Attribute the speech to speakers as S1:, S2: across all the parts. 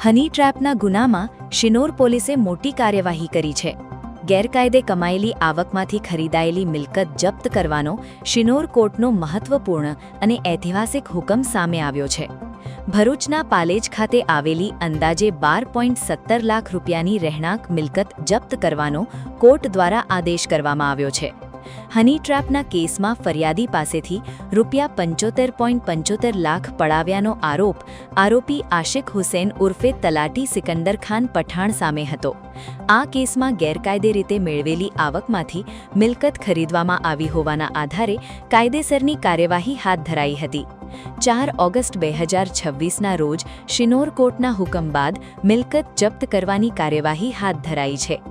S1: હની ટ્રેપના ગુનામાં શિનોર પોલીસે મોટી કાર્યવાહી કરી છે. ગેરકાયદે કમાયેલી આવકમાંથી ખરીદાયેલી મિલકત જપ્ત કરવાનો શિનોર કોર્ટનો મહત્વપૂર્ણ અને ઐતિહાસિક હુકમ સામે આવ્યો છે. ભરૂચના પાલેજ ખાતે આવેલી અંદાજે 12.17 લાખ રૂપિયાની રહેણાંક મિલકત જપ્ત કરવાનો કોર્ટ દ્વારા આદેશ કરવામાં આવ્યો છે. હની ટ્રેપના કેસમાં ફરિયાદી પાસેથી ₹75.75 લાખ પડાવ્યાનો આરોપી આશિક હુસેન ઉર્ફે તલાટી સિકંદર ખાન પઠાણ સામે હતો. આ કેસમાં ગેરકાયદે રીતે મેળવેલી આવકમાંથી મિલકત ખરીદવામાં આવી હોવાના આધારે કાયદેસરની કાર્યવાહી હાથ ધરાઈ હતી. 4 ઓગસ્ટ 2026ના રોજ શિનોર કોર્ટના હુકમ બાદ મિલકત જપ્ત કરવાની કાર્યવાહી હાથ ધરાઈ છે.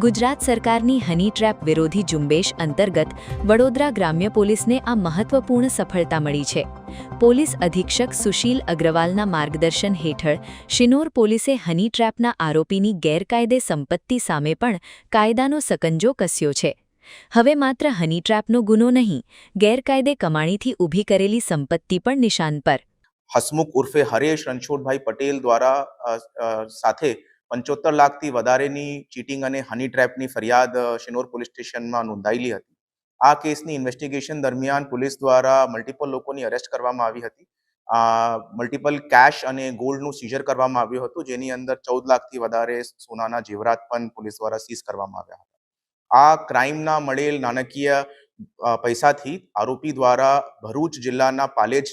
S1: ગુજરાત સરકારની હની ટ્રેપ વિરોધી ઝુંબેશ અંતર્ગત વડોદરા ગ્રામ્ય પોલીસને આ મહત્વપૂર્ણ સફળતા મળી છે. પોલીસ અધિક્ષક સુશીલ અગ્રવાલના માર્ગદર્શન હેઠળ શિનોર પોલીસે હની ટ્રેપના આરોપીની ગેરકાયદે સંપત્તિ સામે પણ કાયદાનો સકંજો કસ્યો છે. હવે માત્ર હની ટ્રેપનો ગુનો નહીં, ગેરકાયદે કમાણીથી ઊભી કરેલી સંપત્તિ પણ નિશાન પર.
S2: હસમુખ ઉર્ફે હરેશ રણછોડભાઈ પટેલ દ્વારા સાથે 75 લાખથી વધારેની ચીટિંગ અને હની ટ્રેપની ફરિયાદ શિનોર પોલીસ સ્ટેશનમાં નોંધાયેલી હતી. આ કેસની ઇન્વેસ્ટિગેશન દરમિયાન પોલીસ દ્વારા મલ્ટિપલ લોકોની અરેસ્ટ કરવામાં આવી હતી. મલ્ટિપલ કેશ અને ગોલ્ડનું સીઝર કરવામાં આવ્યું હતું, જેની અંદર 14 લાખથી વધારે સોનાના જેવરાત પણ પોલીસ દ્વારા સીઝ કરવામાં આવ્યા હતા. આ ક્રાઇમના મળેલ નાણાકીય પૈસાથી આરોપી દ્વારા ભરૂચ જિલ્લાના પાલેજ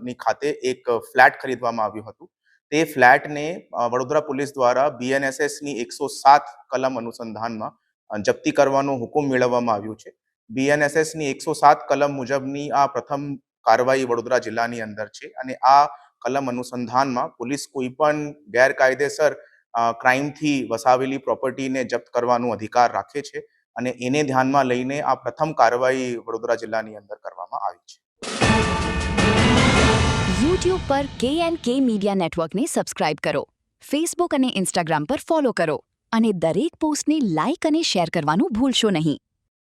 S2: ની ખાતે એક ફ્લેટ ખરીદવામાં આવ્યું હતું. તે ફ્લેટને વડોદરા પોલીસ દ્વારા BNSSની 107 કલમ અનુસંધાનમાં જપ્તી કરવાનો હુકમ મેળવવામાં આવ્યો છે. BNSSની 107 કલમ મુજબની આ પ્રથમ કાર્યવાહી વડોદરા જિલ્લાની અંદર છે અને આ કલમ અનુસંધાનમાં પોલીસ કોઈ પણ ગેરકાયદેસર ક્રાઇમથી વસાવેલી પ્રોપર્ટીને જપ્ત કરવાનો અધિકાર રાખે છે અને એને ધ્યાનમાં લઈને આ પ્રથમ કાર્યવાહી વડોદરા જિલ્લાની અંદર કરવામાં આવી છે.
S3: YouTube પર K&K મીડિયા નેટવર્કને સબસ્ક્રાઇબ કરો, Facebook અને Instagram પર ફોલો કરો અને દરેક પોસ્ટને લાઇક અને શેર કરવાનું ભૂલશો નહીં.